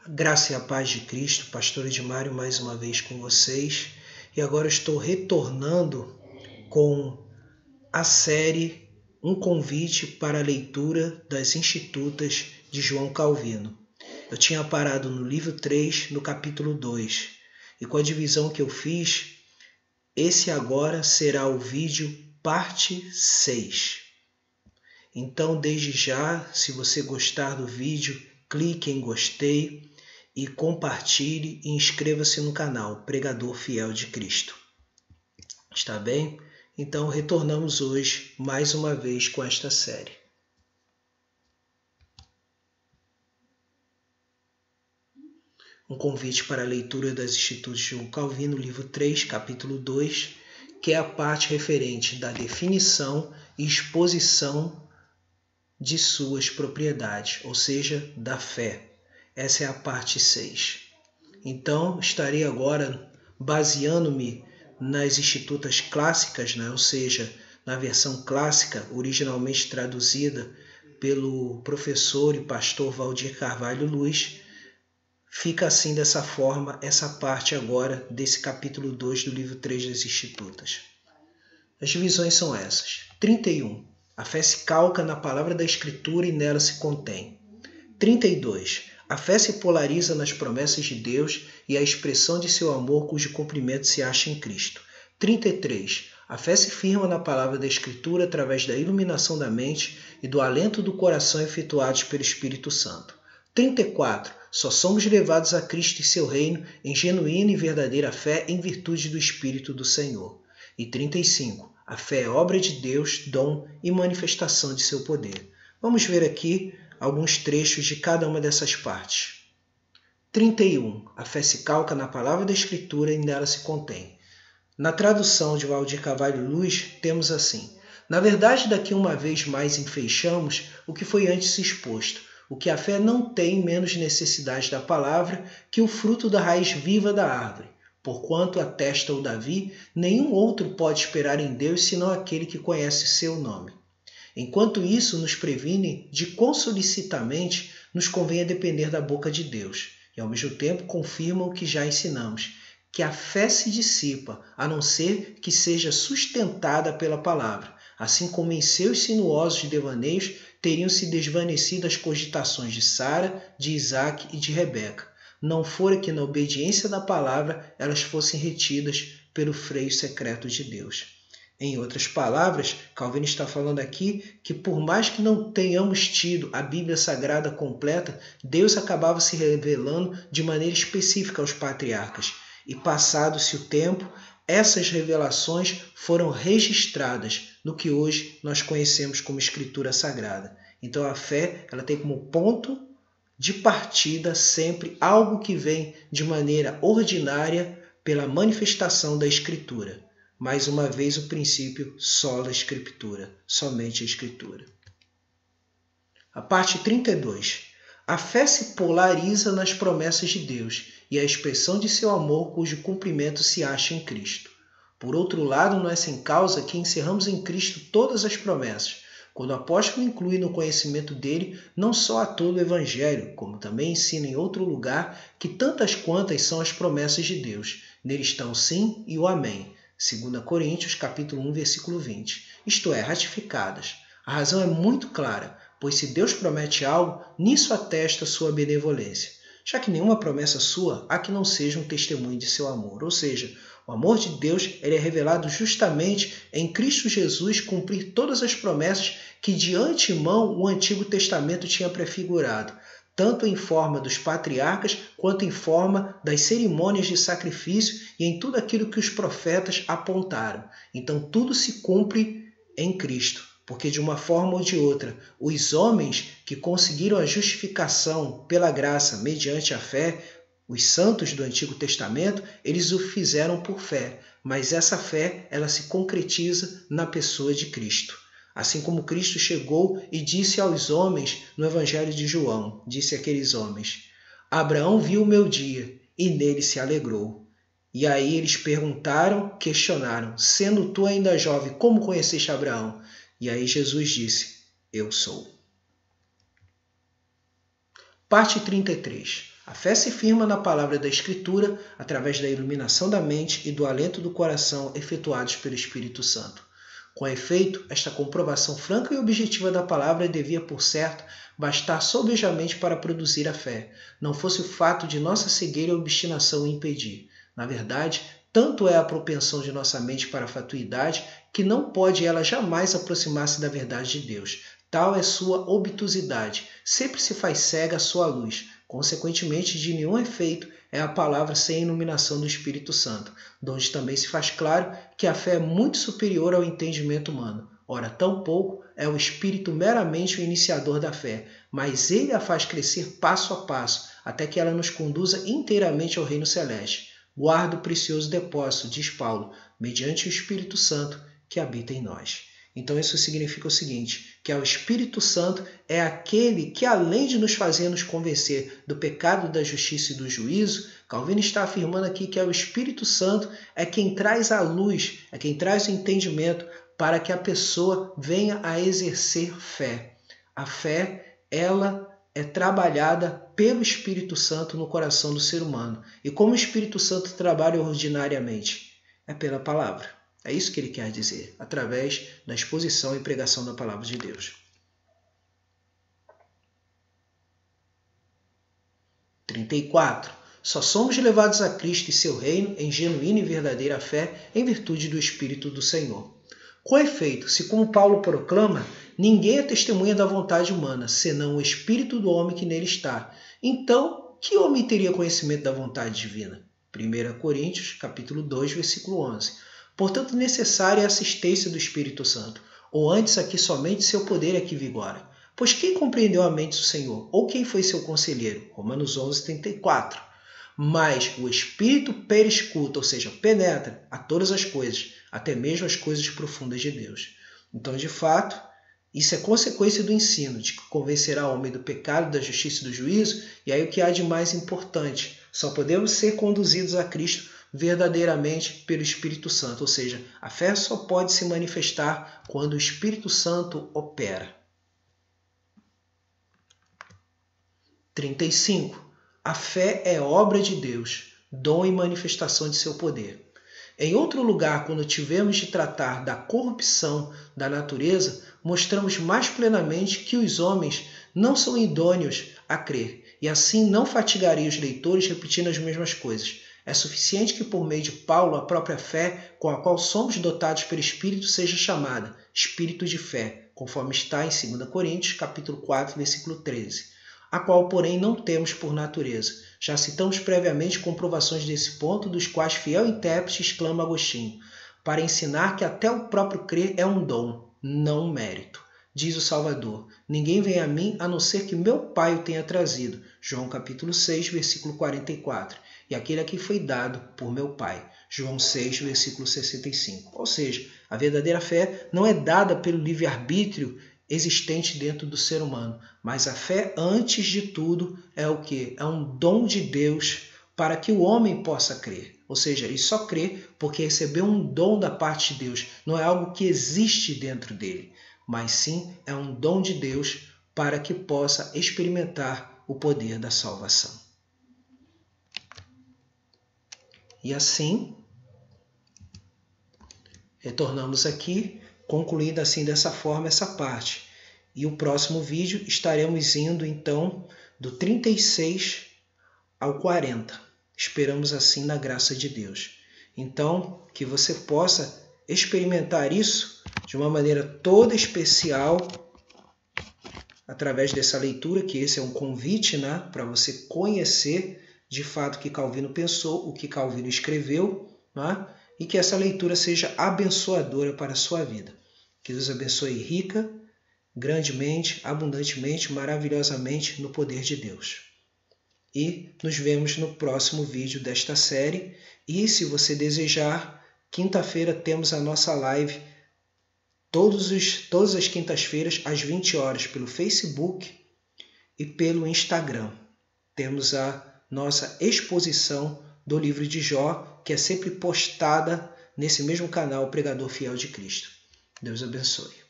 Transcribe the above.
Graça e a paz de Cristo, Pastor Edmário mais uma vez com vocês. E agora eu estou retornando com a série Um Convite para a Leitura das Institutas de João Calvino. Eu tinha parado no livro 3, no capítulo 2. E com a divisão que eu fiz, esse agora será o vídeo parte 6. Então, desde já, se você gostar do vídeo, clique em gostei e compartilhe e inscreva-se no canal Pregador Fiel de Cristo. Está bem? Então retornamos hoje mais uma vez com esta série. Um convite para a leitura das Institutas de João Calvino, livro 3, capítulo 2, que é a parte referente da definição e exposição de suas propriedades, ou seja, da fé. Essa é a parte 6. Então, estarei agora baseando-me nas Institutas clássicas, ou seja, na versão clássica, originalmente traduzida pelo professor e pastor Valdir Carvalho Luz. Fica assim, dessa forma, essa parte agora desse capítulo 2 do livro 3 das Institutas. As divisões são essas. 31. A fé se calca na palavra da Escritura e nela se contém. 32. A fé se polariza nas promessas de Deus e a expressão de seu amor cujo cumprimento se acha em Cristo. 33. A fé se firma na palavra da Escritura através da iluminação da mente e do alento do coração efetuados pelo Espírito Santo. 34. Só somos levados a Cristo e seu reino em genuína e verdadeira fé em virtude do Espírito do Senhor. E 35. A fé é obra de Deus, dom e manifestação de seu poder. Vamos ver aqui alguns trechos de cada uma dessas partes. 31. A fé se calca na palavra da Escritura e nela se contém. Na tradução de Valdir Carvalho Luz, temos assim: na verdade, daqui uma vez mais enfeixamos o que foi antes exposto, o que a fé não tem menos necessidade da palavra que o fruto da raiz viva da árvore. Porquanto atesta o Davi, nenhum outro pode esperar em Deus senão aquele que conhece seu nome. Enquanto isso nos previne de quão solicitamente nos convém depender da boca de Deus, e ao mesmo tempo confirmam o que já ensinamos, que a fé se dissipa, a não ser que seja sustentada pela palavra, assim como em seus sinuosos devaneios teriam se desvanecido as cogitações de Sara, de Isaque e de Rebeca, não fora que na obediência da palavra elas fossem retidas pelo freio secreto de Deus. Em outras palavras, Calvino está falando aqui que por mais que não tenhamos tido a Bíblia Sagrada completa, Deus acabava se revelando de maneira específica aos patriarcas. E passado-se o tempo, essas revelações foram registradas no que hoje nós conhecemos como Escritura Sagrada. Então a fé ela tem como ponto de partida sempre algo que vem de maneira ordinária pela manifestação da Escritura. Mais uma vez o princípio sola Escritura, somente a Escritura. A parte 32. A fé se polariza nas promessas de Deus e a expressão de seu amor cujo cumprimento se acha em Cristo. Por outro lado, não é sem causa que encerramos em Cristo todas as promessas, quando o apóstolo inclui no conhecimento dele não só a todo o Evangelho, como também ensina em outro lugar que tantas quantas são as promessas de Deus. Nele estão o sim e o amém. 2 Coríntios, capítulo 1, versículo 20. Isto é, ratificadas. A razão é muito clara, pois se Deus promete algo, nisso atesta sua benevolência, já que nenhuma promessa sua há que não seja um testemunho de seu amor. Ou seja, o amor de Deus ele é revelado justamente em Cristo Jesus cumprir todas as promessas que de antemão o Antigo Testamento tinha prefigurado, tanto em forma dos patriarcas, quanto em forma das cerimônias de sacrifício e em tudo aquilo que os profetas apontaram. Então tudo se cumpre em Cristo, porque de uma forma ou de outra, os homens que conseguiram a justificação pela graça mediante a fé, os santos do Antigo Testamento, eles o fizeram por fé, mas essa fé ela se concretiza na pessoa de Cristo. Assim como Cristo chegou e disse aos homens no Evangelho de João, disse àqueles homens: Abraão viu o meu dia e nele se alegrou. E aí eles perguntaram, questionaram: sendo tu ainda jovem, como conheceste Abraão? E aí Jesus disse: eu sou. Parte 33. A fé se firma na palavra da Escritura através da iluminação da mente e do alento do coração efetuados pelo Espírito Santo. Com efeito, esta comprovação franca e objetiva da palavra devia, por certo, bastar sobejamente para produzir a fé, não fosse o fato de nossa cegueira e obstinação o impedir. Na verdade, tanto é a propensão de nossa mente para a fatuidade que não pode ela jamais aproximar-se da verdade de Deus. Tal é sua obtusidade, sempre se faz cega à sua luz. Consequentemente, de nenhum efeito é a palavra sem a iluminação do Espírito Santo, donde também se faz claro que a fé é muito superior ao entendimento humano. Ora, tampouco é o Espírito meramente o iniciador da fé, mas ele a faz crescer passo a passo, até que ela nos conduza inteiramente ao reino celeste. Guarda o precioso depósito, diz Paulo, mediante o Espírito Santo que habita em nós. Então isso significa o seguinte, que o Espírito Santo é aquele que, além de nos fazer nos convencer do pecado, da justiça e do juízo, Calvino está afirmando aqui que o Espírito Santo é quem traz a luz, é quem traz o entendimento para que a pessoa venha a exercer fé. A fé, ela é trabalhada pelo Espírito Santo no coração do ser humano. E como o Espírito Santo trabalha ordinariamente? É pela palavra. É isso que ele quer dizer, através da exposição e pregação da palavra de Deus. 34. Só somos levados a Cristo e seu reino em genuína e verdadeira fé em virtude do Espírito do Senhor. Com efeito, se como Paulo proclama, ninguém é testemunha da vontade humana, senão o Espírito do homem que nele está. Então, que homem teria conhecimento da vontade divina? 1 Coríntios, capítulo 2, versículo 11. Portanto, necessária é a assistência do Espírito Santo, ou antes aqui somente seu poder é que vigora. Pois quem compreendeu a mente do Senhor, ou quem foi seu conselheiro? Romanos 11, 34. Mas o Espírito perescuta, ou seja, penetra a todas as coisas, até mesmo as coisas profundas de Deus. Então, de fato, isso é consequência do ensino, de que convencerá o homem do pecado, da justiça e do juízo, e aí o que há de mais importante, só podemos ser conduzidos a Cristo verdadeiramente pelo Espírito Santo, ou seja, a fé só pode se manifestar quando o Espírito Santo opera. 35. A fé é obra de Deus, dom e manifestação de seu poder. Em outro lugar, quando tivemos de tratar da corrupção da natureza, mostramos mais plenamente que os homens não são idôneos a crer, e assim não fatigarei os leitores repetindo as mesmas coisas. É suficiente que por meio de Paulo a própria fé com a qual somos dotados pelo Espírito seja chamada Espírito de fé, conforme está em 2 Coríntios, capítulo 4, versículo 13, a qual, porém, não temos por natureza. Já citamos previamente comprovações desse ponto, dos quais fiel intérprete exclama Agostinho, para ensinar que até o próprio crer é um dom, não um mérito. Diz o Salvador, ninguém vem a mim a não ser que meu Pai o tenha trazido. João capítulo 6, versículo 44. E aquele a quem foi dado por meu Pai. João 6, versículo 65. Ou seja, a verdadeira fé não é dada pelo livre-arbítrio existente dentro do ser humano, mas a fé, antes de tudo, é o quê? É um dom de Deus para que o homem possa crer. Ou seja, ele só crê porque recebeu um dom da parte de Deus. Não é algo que existe dentro dele, mas sim é um dom de Deus para que possa experimentar o poder da salvação. E assim, retornamos aqui, concluindo assim dessa forma essa parte. E o próximo vídeo estaremos indo então do 36 ao 40. Esperamos assim na graça de Deus. Então, que você possa experimentar isso de uma maneira toda especial através dessa leitura, que esse é um convite, né, para você conhecer de fato o que Calvino pensou, o que Calvino escreveu, né, e que essa leitura seja abençoadora para a sua vida. Que Deus abençoe rica, grandemente, abundantemente, maravilhosamente no poder de Deus. E nos vemos no próximo vídeo desta série. E se você desejar, quinta-feira temos a nossa live todas as quintas-feiras às 20 horas pelo Facebook e pelo Instagram. Temos a nossa exposição do livro de Jó, que é sempre postada nesse mesmo canal, Pregador Fiel de Cristo. Deus abençoe.